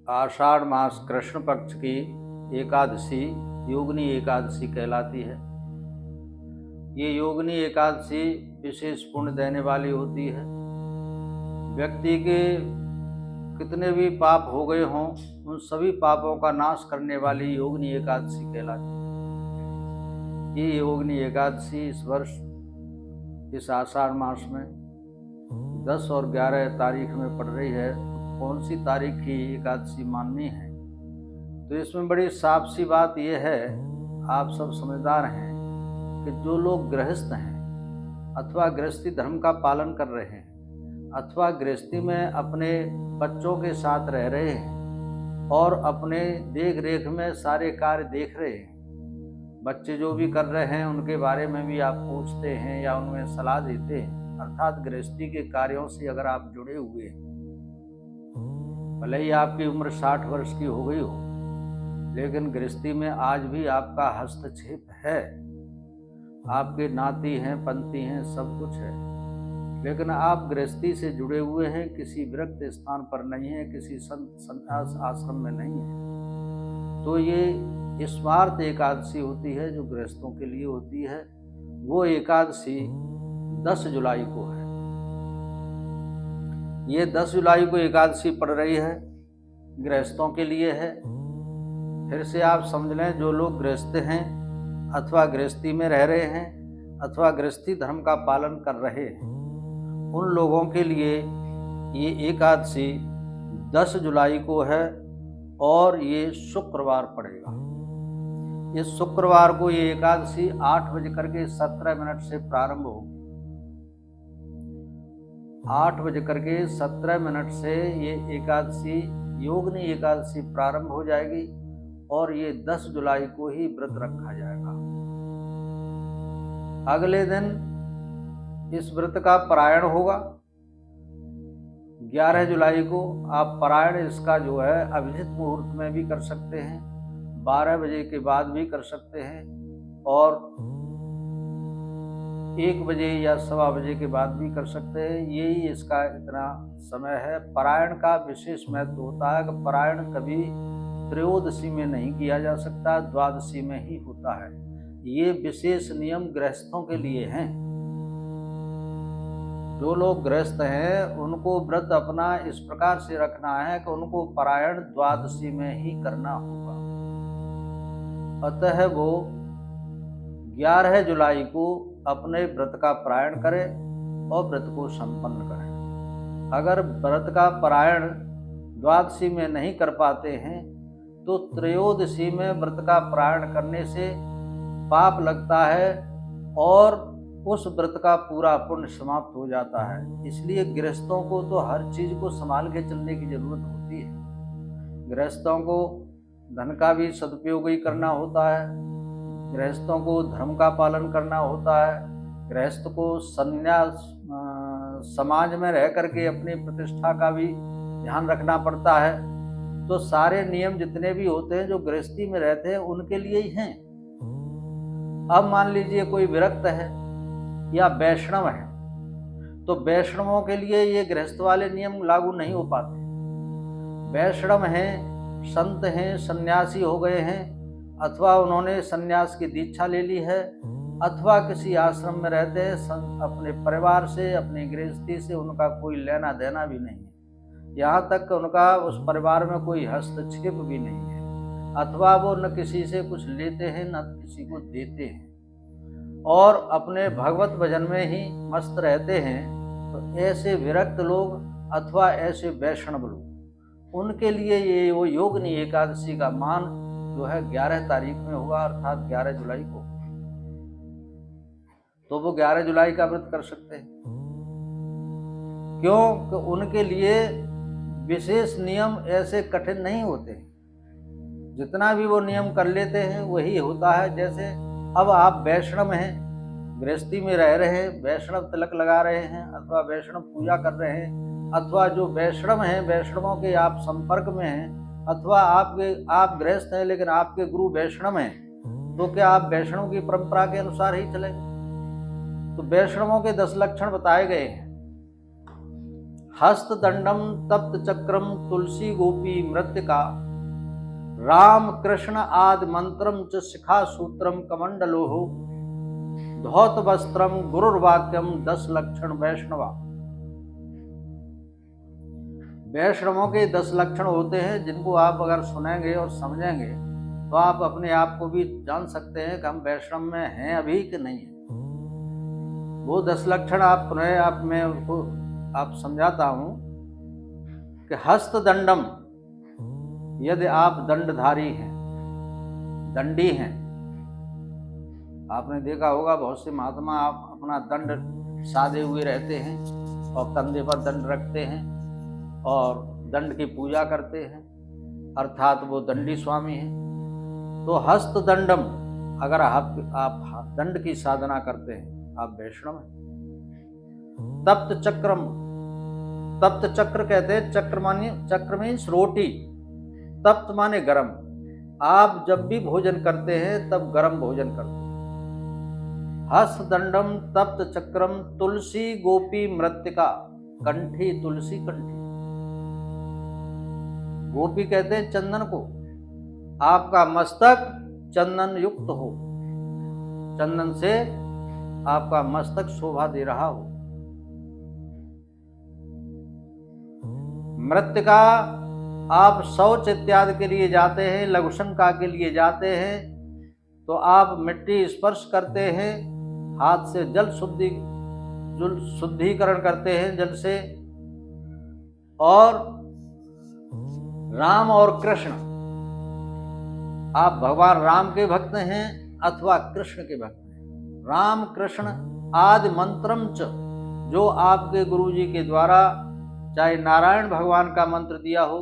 आषाढ़ मास कृष्ण पक्ष की एकादशी योगिनी एकादशी कहलाती है। ये योगिनी एकादशी विशेष पुण्य देने वाली होती है। व्यक्ति के कितने भी पाप हो गए हों, उन सभी पापों का नाश करने वाली योगिनी एकादशी कहलाती है। ये योगिनी एकादशी इस वर्ष इस आषाढ़ मास में 10 और 11 तारीख में पड़ रही है। कौन सी तारीख की एकादशी माननी है, तो इसमें बड़ी साफ सी बात यह है, आप सब समझदार हैं कि जो लोग गृहस्थ हैं अथवा गृहस्थी धर्म का पालन कर रहे हैं अथवा गृहस्थी में अपने बच्चों के साथ रह रहे हैं और अपने देख रेख में सारे कार्य देख रहे हैं, बच्चे जो भी कर रहे हैं उनके बारे में भी आप पूछते हैं या उनमें सलाह देते हैं, अर्थात गृहस्थी के कार्यों से अगर आप जुड़े हुए हैं, भले ही आपकी उम्र 60 वर्ष की हो गई हो, लेकिन गृहस्थी में आज भी आपका हस्तक्षेप है। आपके नाती हैं, पंथी हैं, सब कुछ है, लेकिन आप गृहस्थी से जुड़े हुए हैं, किसी विरक्त स्थान पर नहीं है, किसी संत संन्यास आश्रम में नहीं है। तो ये स्मार्त एकादशी होती है जो गृहस्थों के लिए होती है। वो एकादशी 10 जुलाई को है। ये 10 जुलाई को एकादशी पड़ रही है, गृहस्थों के लिए है। फिर से आप समझ लें, जो लोग गृहस्थ हैं अथवा गृहस्थी में रह रहे हैं अथवा गृहस्थी धर्म का पालन कर रहे हैं, उन लोगों के लिए ये एकादशी 10 जुलाई को है और ये शुक्रवार पड़ेगा। इस शुक्रवार को ये एकादशी 8:17 से प्रारंभ होगी। 8:17 से ये एकादशी योगिनी एकादशी प्रारंभ हो जाएगी और ये 10 जुलाई को ही व्रत रखा जाएगा। अगले दिन इस व्रत का पारायण होगा। 11 जुलाई को आप पारायण इसका जो है अभिजित मुहूर्त में भी कर सकते हैं, 12 बजे के बाद भी कर सकते हैं और 1 बजे या 1:15 बजे के बाद भी कर सकते हैं। यही इसका इतना समय है। पारायण का विशेष महत्व होता है कि पारायण कभी त्रयोदशी में नहीं किया जा सकता, द्वादशी में ही होता है। ये विशेष नियम गृहस्थों के लिए हैं। जो लोग गृहस्थ हैं उनको व्रत अपना इस प्रकार से रखना है कि उनको पारायण द्वादशी में ही करना होगा। अतः वो 11 जुलाई को अपने व्रत का पारायण करें और व्रत को संपन्न करें। अगर व्रत का पारायण द्वादशी में नहीं कर पाते हैं तो त्रयोदशी में व्रत का पारायण करने से पाप लगता है और उस व्रत का पूरा पुण्य समाप्त हो जाता है। इसलिए गृहस्थों को तो हर चीज को संभाल के चलने की जरूरत होती है। गृहस्थों को धन का भी सदुपयोग ही करना होता है, गृहस्थों को धर्म का पालन करना होता है, गृहस्थ को संन्यास समाज में रह करके अपनी प्रतिष्ठा का भी ध्यान रखना पड़ता है। तो सारे नियम जितने भी होते हैं जो गृहस्थी में रहते हैं उनके लिए ही हैं। अब मान लीजिए कोई विरक्त है या वैष्णव है, तो वैष्णवों के लिए ये गृहस्थ वाले नियम लागू नहीं हो पाते। वैष्णव हैं, संत हैं, सन्यासी हो गए हैं अथवा उन्होंने सन्यास की दीक्षा ले ली है अथवा किसी आश्रम में रहते हैं, अपने परिवार से अपनी गृहस्थी से उनका कोई लेना देना भी नहीं है, यहाँ तक उनका उस परिवार में कोई हस्तक्षेप भी नहीं है अथवा वो न किसी से कुछ लेते हैं न किसी को देते हैं और अपने भगवत भजन में ही मस्त रहते हैं। तो ऐसे विरक्त लोग अथवा ऐसे वैष्णव लोग, उनके लिए ये वो योगिनी एकादशी का मान जो है 11 तारीख में होगा, अर्थात 11 जुलाई को। तो वो 11 जुलाई का व्रत कर सकते हैं। क्यों कि उनके लिए विशेष नियम ऐसे कठिन नहीं होते। जितना भी वो नियम कर लेते हैं वही होता है। जैसे अब आप वैष्णव हैं, गृहस्थी में रह रहे हैं, वैष्णव तिलक लगा रहे हैं अथवा वैष्णव पूजा कर रहे हैं अथवा जो वैष्णव हैं वैष्णवों के आप संपर्क में हैं अथवा आप गृहस्थ हैं लेकिन आपके गुरु वैष्णव हैं, तो क्या आप वैष्णव की परंपरा के अनुसार ही चलेंगे? तो वैष्णवों के 10 लक्षण बताए गए हैं। हस्तदंडम तप्त चक्रम तुलसी गोपी मृत्तिका राम कृष्ण आदि मंत्रम च शिखा सूत्रम कमंडलोह धौत वस्त्रम गुरुर्वाक्यम 10 लक्षण वैष्णवा। वैष्णवों के 10 लक्षण होते हैं जिनको आप अगर सुनेंगे और समझेंगे तो आप अपने आप को भी जान सकते हैं कि हम वैष्णव में हैं अभी कि नहीं है। वो 10 लक्षण आप पुनः आप मैं उसको आप समझाता हूं कि हस्तदंडम, यदि आप दंडधारी हैं, दंडी हैं, आपने देखा होगा बहुत से महात्मा आप अपना दंड साधे हुए रहते हैं और कंधे पर दंड रखते हैं और दंड की पूजा करते हैं, अर्थात वो दंडी स्वामी हैं। तो हस्तदंडम, अगर आप दंड की साधना करते हैं आप वैष्णव हैं। तप्त चक्रम, तप्त चक्र कहते हैं, चक्र मीन्स रोटी, तप्त माने गरम। आप जब भी भोजन करते हैं तब गरम भोजन करते हैं। हस्तदंडम तप्त चक्रम तुलसी गोपी मृत्तिका, कंठी तुलसी कंठी। गोपी कहते हैं चंदन को। आपका मस्तक चंदन युक्त हो, चंदन से आपका मस्तक शोभा दे रहा हो। मृत्तिका, आप शौच इत्यादि के लिए जाते हैं, लघुशंका के लिए जाते हैं तो आप मिट्टी स्पर्श करते हैं, हाथ से जल शुद्धिकरण करते हैं जल से। और राम और कृष्ण, आप भगवान राम के भक्त हैं अथवा कृष्ण के भक्त हैं। राम कृष्ण आदि मंत्रम च, जो आपके गुरु जी के द्वारा चाहे नारायण भगवान का मंत्र दिया हो,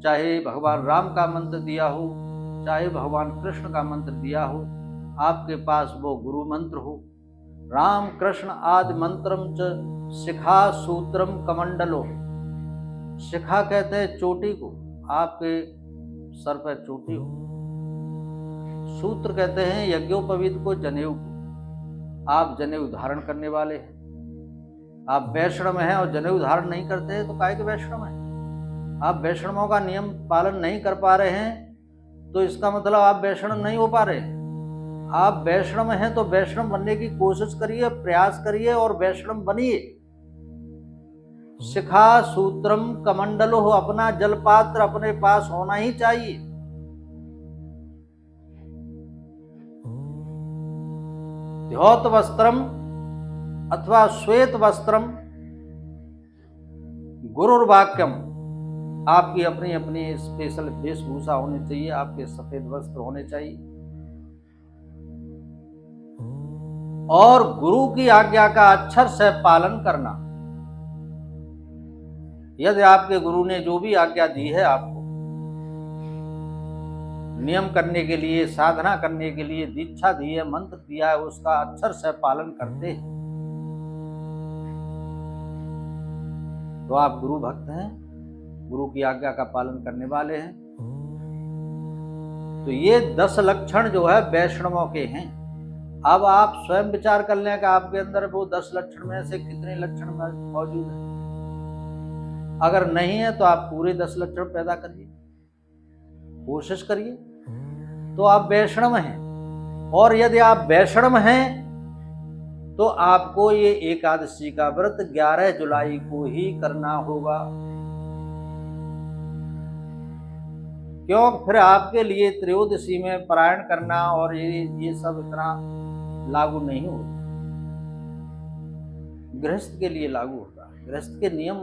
चाहे भगवान राम का मंत्र दिया हो, चाहे भगवान कृष्ण का मंत्र दिया हो, आपके पास वो गुरु मंत्र हो। राम कृष्ण आदि मंत्रम च शिखा सूत्रम कमंडलो। शिखा कहते हैं चोटी को, आपके सर पर चोटी हो। सूत्र कहते हैं यज्ञोपवीत को, जनेऊ को। आप जनेऊ धारण करने वाले हैं। आप वैष्णव हैं और जनेऊ धारण नहीं करते हैं तो काहे के वैष्णव हैं? आप वैष्णवों का नियम पालन नहीं कर पा रहे हैं तो इसका मतलब आप वैष्णव नहीं हो पा रहे हैं। आप वैष्णव हैं तो वैष्णव बनने की कोशिश करिए, प्रयास करिए और वैष्णव बनिए। शिखा सूत्रम कमंडलो, अपना जलपात्र अपने पास होना ही चाहिए। द्योत वस्त्रम अथवा श्वेत वस्त्रम गुरुर्वाक्यम, आपकी अपनी अपनी स्पेशल वेशभूषा होनी चाहिए, आपके सफेद वस्त्र होने चाहिए। और गुरु की आज्ञा का अक्षर से पालन करना। यदि आपके गुरु ने जो भी आज्ञा दी है आपको नियम करने के लिए, साधना करने के लिए दीक्षा दी है, मंत्र दिया है, उसका अक्षर से पालन करते हैं तो आप गुरु भक्त हैं, गुरु की आज्ञा का पालन करने वाले हैं। तो ये 10 लक्षण जो है वैष्णवों के हैं। अब आप स्वयं विचार कर लें कि आपके अंदर वो 10 लक्षण में से कितने लक्षण मौजूद हैं। अगर नहीं है तो आप पूरे 10 लक्षण पैदा करिए, कोशिश करिए, तो आप वैष्णव हैं। और यदि आप वैष्णव हैं तो आपको ये एकादशी का व्रत 11 जुलाई को ही करना होगा। क्यों? फिर आपके लिए त्रयोदशी में पारायण करना और ये सब इतना लागू नहीं होता। गृहस्थ के लिए लागू होता है। गृहस्थ के नियम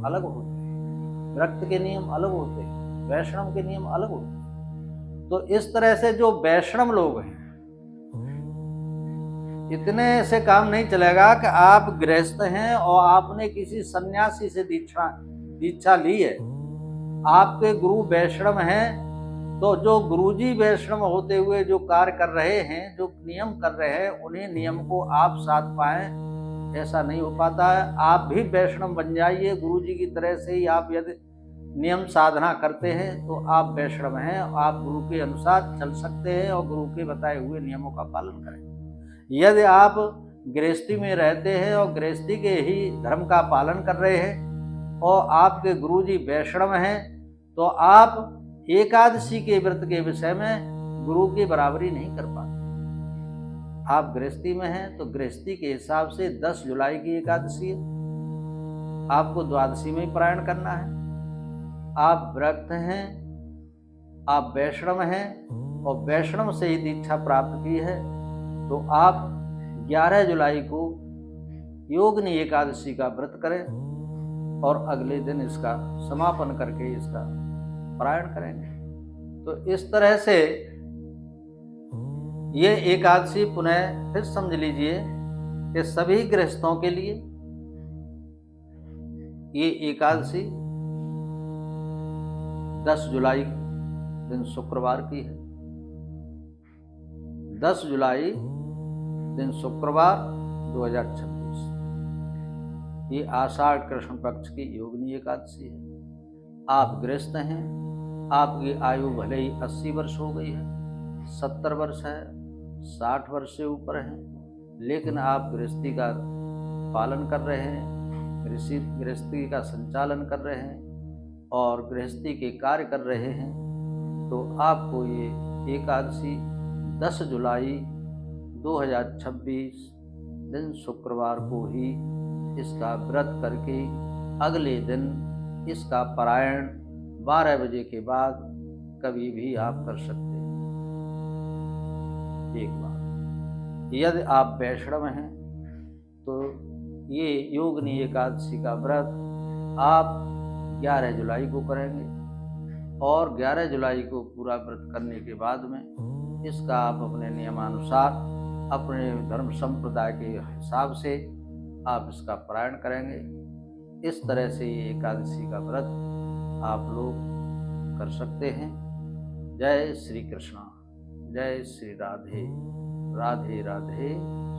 अलग होते हैं, विरक्त के नियम अलग होते हैं, वैष्णव के नियम अलग होते हैं। तो इस तरह से जो वैष्णव लोग हैं, इतने से काम नहीं चलेगा कि आप गृहस्थ हैं और आपने किसी सन्यासी से दीक्षा ली है। आपके गुरु वैष्णव हैं तो जो गुरुजी वैष्णव होते हुए जो कार्य कर रहे हैं, जो नियम कर रहे हैं, उन्हीं नियम को आप साध पाएं, ऐसा नहीं हो पाता है। आप भी वैष्णव बन जाइए गुरुजी की तरह से ही। आप यदि नियम साधना करते हैं तो आप वैष्णव हैं, आप गुरु के अनुसार चल सकते हैं और गुरु के बताए हुए नियमों का पालन करें। यदि आप गृहस्थी में रहते हैं और गृहस्थी के ही धर्म का पालन कर रहे हैं और आपके गुरुजी वैष्णव हैं तो आप एकादशी के व्रत के विषय में गुरु की बराबरी नहीं कर पाते। आप गृहस्थी में हैं तो गृहस्थी के हिसाब से 10 जुलाई की एकादशी है, आपको द्वादशी में ही पारायण करना है। आप व्रत हैं, आप वैष्णव हैं और वैष्णव से ही दीक्षा प्राप्त की है तो आप 11 जुलाई को योगिनी एकादशी का व्रत करें और अगले दिन इसका समापन करके इसका पारायण करेंगे। तो इस तरह से ये एकादशी पुनः फिर समझ लीजिए कि सभी गृहस्थों के लिए ये एकादशी 10 जुलाई दिन शुक्रवार की है। 10 जुलाई दिन शुक्रवार 2026 ये आषाढ़ कृष्ण पक्ष की योगिनी एकादशी है। आप गृहस्थ हैं, आपकी आयु भले ही 80 वर्ष हो गई है, 70 वर्ष है, 60 वर्ष से ऊपर है, लेकिन आप गृहस्थी का पालन कर रहे हैं, गृहस्थी का संचालन कर रहे हैं और गृहस्थी के कार्य कर रहे हैं तो आपको ये एकादशी 10 जुलाई 2026 दिन शुक्रवार को ही इसका व्रत करके अगले दिन इसका पारायण 12 बजे के बाद कभी भी आप कर सकते हैं। एक बात, यदि आप वैष्णव हैं तो ये योगिनी एकादशी का व्रत आप 11 जुलाई को करेंगे और 11 जुलाई को पूरा व्रत करने के बाद में इसका आप अपने नियमानुसार अपने धर्म संप्रदाय के हिसाब से आप इसका पारायण करेंगे। इस तरह से ये एकादशी का व्रत आप लोग कर सकते हैं। जय श्री कृष्णा, जय श्री राधे, राधे राधे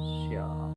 श्याम।